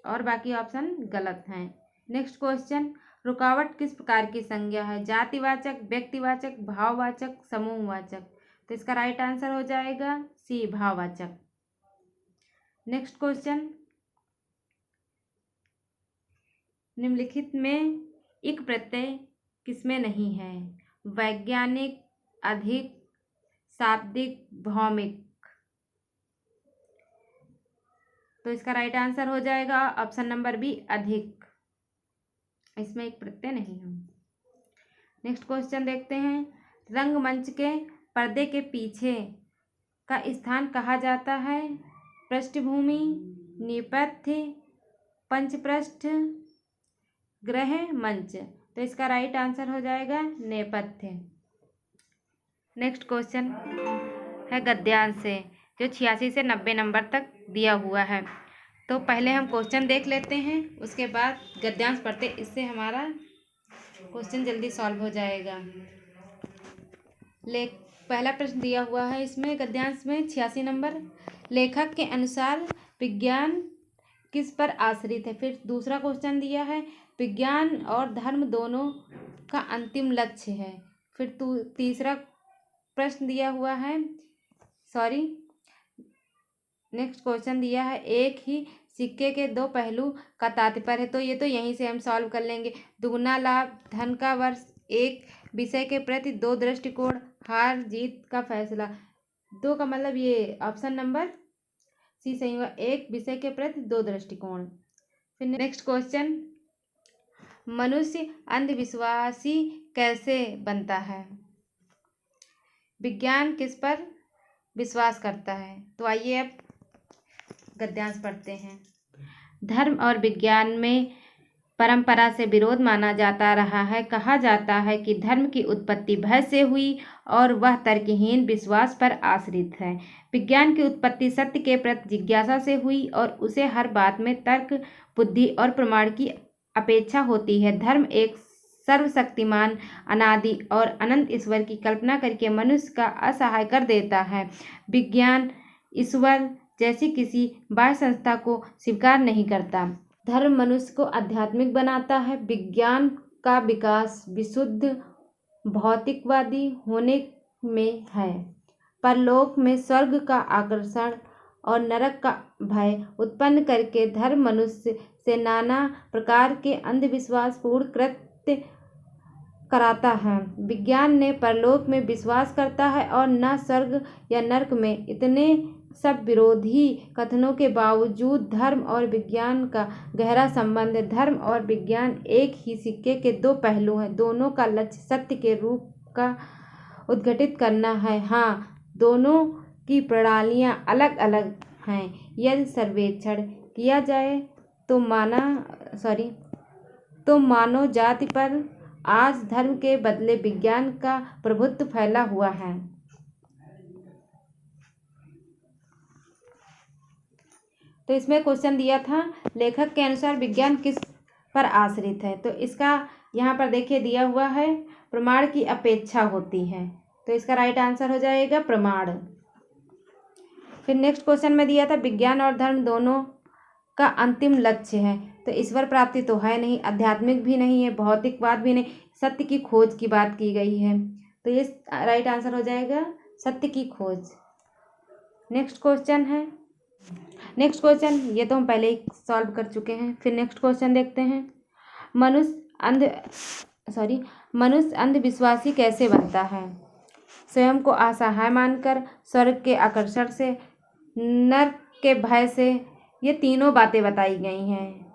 और बाकी ऑप्शन गलत हैं। नेक्स्ट क्वेश्चन, रुकावट किस प्रकार की संज्ञा है? जातिवाचक, व्यक्तिवाचक, भाववाचक, समूहवाचक। तो इसका राइट आंसर हो जाएगा सी, भाववाचक। नेक्स्ट क्वेश्चन, निम्नलिखित में इक प्रत्यय किसमें नहीं है? वैज्ञानिक, अधिक, शाब्दिक, भौमिक। तो इसका राइट आंसर हो जाएगा ऑप्शन नंबर बी, अधिक। इसमें एक प्रत्यय नहीं है। नेक्स्ट क्वेश्चन देखते हैं, रंगमंच के पर्दे के पीछे का स्थान कहा जाता है? पृष्ठभूमि, नेपथ्य, पंचपृष्ठ, ग्रह मंच। तो इसका राइट आंसर हो जाएगा नेपथ्य। नेक्स्ट क्वेश्चन है गद्यांश से, जो 86 से 90 नंबर तक दिया हुआ है। तो पहले हम क्वेश्चन देख लेते हैं, उसके बाद गद्यांश पढ़ते, इससे हमारा क्वेश्चन जल्दी सॉल्व हो जाएगा। पहला प्रश्न दिया हुआ है इसमें गद्यांश में 86 नंबर, लेखक के अनुसार विज्ञान किस पर आश्रित है? फिर दूसरा क्वेश्चन दिया है, विज्ञान और धर्म दोनों का अंतिम लक्ष्य है। फिर तीसरा प्रश्न दिया हुआ है, नेक्स्ट क्वेश्चन दिया है, एक ही सिक्के के दो पहलू का तात्पर्य है। तो ये तो यहीं से हम सॉल्व कर लेंगे। दुगना लाभ, धन का वर्ष, एक विषय के प्रति दो दृष्टिकोण, हार जीत का फैसला। दो का मतलब ये ऑप्शन नंबर सी सही हुआ, एक विषय के प्रति दो दृष्टिकोण। फिर नेक्स्ट क्वेश्चन, मनुष्य अंधविश्वासी कैसे बनता है? विज्ञान किस पर विश्वास करता है? तो आइए अब गद्यांश पढ़ते हैं। धर्म और विज्ञान में परंपरा से विरोध माना जाता रहा है। कहा जाता है कि धर्म की उत्पत्ति भय से हुई और वह तर्कहीन विश्वास पर आश्रित है। विज्ञान की उत्पत्ति सत्य के प्रति जिज्ञासा से हुई और उसे हर बात में तर्क, बुद्धि और प्रमाण की अपेक्षा होती है। धर्म एक सर्वशक्तिमान, अनादि और अनंत ईश्वर की कल्पना करके मनुष्य का असहाय कर देता है। विज्ञान ईश्वर जैसी किसी बाह्य संस्था को स्वीकार नहीं करता। धर्म मनुष्य को आध्यात्मिक बनाता है। विज्ञान का विकास विशुद्ध भौतिकवादी होने में है। परलोक में स्वर्ग का आकर्षण और नरक का भय उत्पन्न करके धर्म मनुष्य से नाना प्रकार के अंधविश्वासपूर्ण कृत्य कराता है। विज्ञान ने परलोक में विश्वास करता है और न स्वर्ग या नरक में। इतने सब विरोधी कथनों के बावजूद धर्म और विज्ञान का गहरा संबंध है। धर्म और विज्ञान एक ही सिक्के के दो पहलू हैं। दोनों का लक्ष्य सत्य के रूप का उद्घाटित करना है। हाँ, दोनों की प्रणालियाँ अलग अलग हैं। यदि सर्वेक्षण किया जाए तो मानव जाति पर आज धर्म के बदले विज्ञान का प्रभुत्व फैला हुआ है। तो इसमें क्वेश्चन दिया था, लेखक के अनुसार विज्ञान किस पर आश्रित है। तो इसका यहाँ पर देखिए दिया हुआ है, प्रमाण की अपेक्षा होती है। तो इसका राइट आंसर हो जाएगा प्रमाण। फिर नेक्स्ट क्वेश्चन में दिया था, विज्ञान और धर्म दोनों का अंतिम लक्ष्य है। तो ईश्वर प्राप्ति तो है नहीं, आध्यात्मिक भी नहीं है, भौतिकवाद भी नहीं, सत्य की खोज की बात की गई है। तो ये राइट आंसर हो जाएगा सत्य की खोज। नेक्स्ट क्वेश्चन, ये तो हम पहले ही सॉल्व कर चुके हैं। फिर नेक्स्ट क्वेश्चन देखते हैं, मनुष्य अंधविश्वासी कैसे बनता है। स्वयं को असहाय मानकर, स्वर्ग के आकर्षण से, नरक के भय से। ये तीनों बातें बताई गई हैं।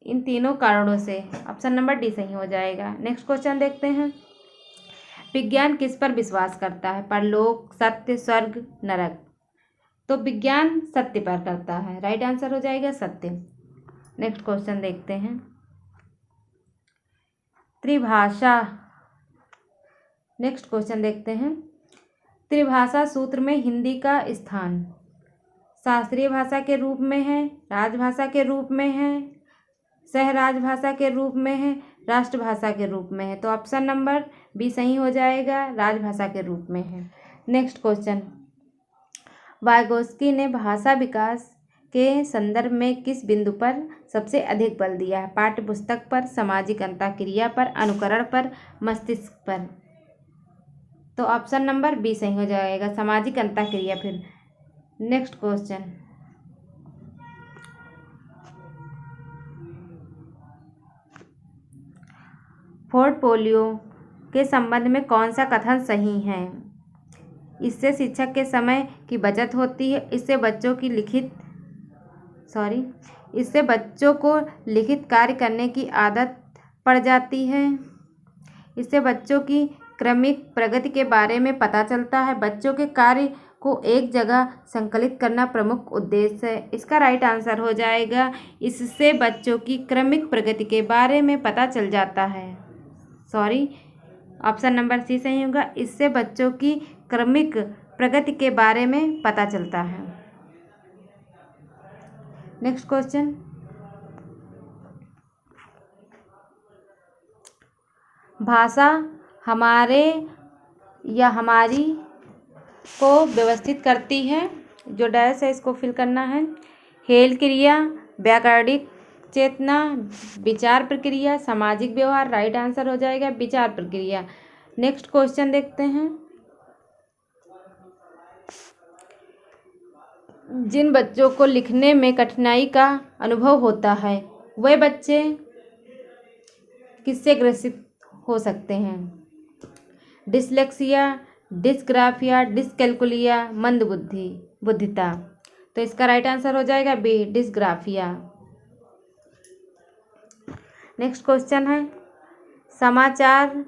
इन तीनों कारणों से ऑप्शन नंबर डी सही हो जाएगा। नेक्स्ट क्वेश्चन देखते हैं, विज्ञान किस पर विश्वास करता है। परलोक, सत्य, स्वर्ग, नरक। तो विज्ञान सत्य पर करता है। राइट आंसर हो जाएगा सत्य। नेक्स्ट क्वेश्चन देखते हैं, त्रिभाषा। नेक्स्ट क्वेश्चन देखते हैं, त्रिभाषा सूत्र में हिंदी का स्थान शास्त्रीय भाषा के रूप में है, राजभाषा के रूप में है, सहराजभाषा के रूप में है, राष्ट्रभाषा के रूप में है। तो ऑप्शन नंबर बी सही हो जाएगा, राजभाषा के रूप में है। नेक्स्ट क्वेश्चन, वाइगोत्स्की ने भाषा विकास के संदर्भ में किस बिंदु पर सबसे अधिक बल दिया है। पाठ्य पुस्तक पर, सामाजिक अंतःक्रिया पर, अनुकरण पर, मस्तिष्क पर। तो ऑप्शन नंबर बी सही हो जाएगा, सामाजिक अंतःक्रिया। फिर नेक्स्ट क्वेश्चन, पोर्टफोलियो के संबंध में कौन सा कथन सही है। इससे शिक्षक के समय की बचत होती है, इससे बच्चों को लिखित कार्य करने की आदत पड़ जाती है, इससे बच्चों की क्रमिक प्रगति के बारे में पता चलता है, बच्चों के कार्य को एक जगह संकलित करना प्रमुख उद्देश्य है। इसका राइट आंसर हो जाएगा, इससे बच्चों की क्रमिक प्रगति के बारे में पता चल जाता है। ऑप्शन नंबर सी सही होगा, इससे बच्चों की क्रमिक प्रगति के बारे में पता चलता है। नेक्स्ट क्वेश्चन, भाषा हमारे या हमारी को व्यवस्थित करती है। जो डैश है इसको फिल करना है। हेल क्रिया, व्याकरणिक चेतना, विचार प्रक्रिया, सामाजिक व्यवहार। राइट आंसर हो जाएगा विचार प्रक्रिया। नेक्स्ट क्वेश्चन देखते हैं, जिन बच्चों को लिखने में कठिनाई का अनुभव होता है वे बच्चे किससे ग्रसित हो सकते हैं। डिसलेक्सिया, डिस्ग्राफिया, डिसकैल्कुलिया, बुद्धिता। तो इसका राइट आंसर हो जाएगा बी, डिस्ग्राफिया। नेक्स्ट क्वेश्चन है, समाचार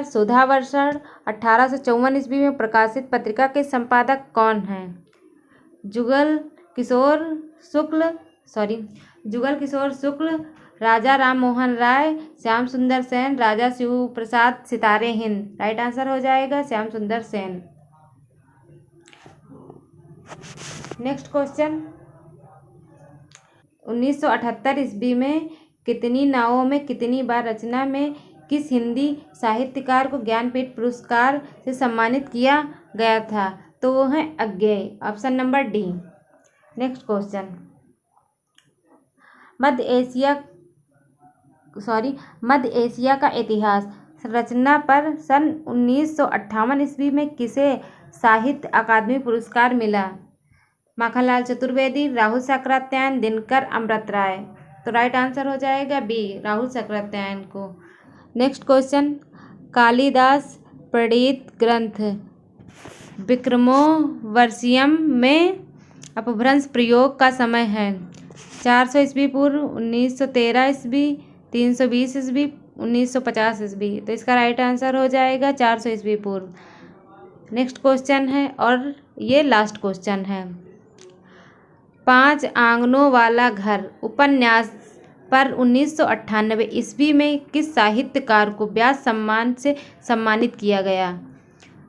सुधावर्षण 1854 ईस्वी में प्रकाशित पत्रिका के संपादक कौन हैं। जुगल किशोर शुक्ल, राजा राम मोहन राय, श्याम सुंदर सेन, राजा शिव प्रसाद सितारे हिंद। राइट आंसर हो जाएगा श्याम सुंदर सेन। नेक्स्ट क्वेश्चन, 1978 ईस्वी में कितनी नावों में कितनी बार रचना में किस हिंदी साहित्यकार को ज्ञानपीठ पुरस्कार से सम्मानित किया गया था। तो वो है Agyeya. Option number D. Next question, मध्य एशिया का इतिहास रचना पर सन 1958 ईस्वी में किसे साहित्य अकादमी पुरस्कार मिला? माखनलाल चतुर्वेदी, राहुल सक्रात्यायन, दिनकर अमृत राय। तो राइट आंसर हो जाएगा बी, राहुल सक्रात्यायन को। नेक्स्ट क्वेश्चन, कालिदास प्रणीत ग्रंथ विक्रमोर्वशीयम में अपभ्रंश प्रयोग का समय है 400 ईस्वी पूर्व, 1913 ईस्वी, 320 ईस्वी, 1950 ईस्वी। तो इसका राइट आंसर हो जाएगा 400 ईस्वी पूर्व। नेक्स्ट क्वेश्चन है और ये लास्ट क्वेश्चन है, 5 आंगनों वाला घर उपन्यास पर 1998 ईस्वी में किस साहित्यकार को व्यास सम्मान से सम्मानित किया गया?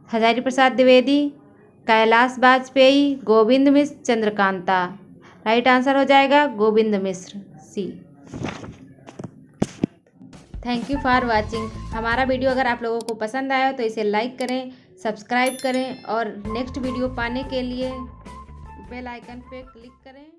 हजारी प्रसाद द्विवेदी, कैलाश वाजपेयी, गोविंद मिश्र, चंद्रकांता। राइट आंसर हो जाएगा Govind Mishra, C. Thank you for watching. हमारा वीडियो अगर आप लोगों को पसंद आया तो इसे लाइक करें, सब्सक्राइब करें और नेक्स्ट वीडियो पाने के लिए बेल आइकन पे क्लिक करें।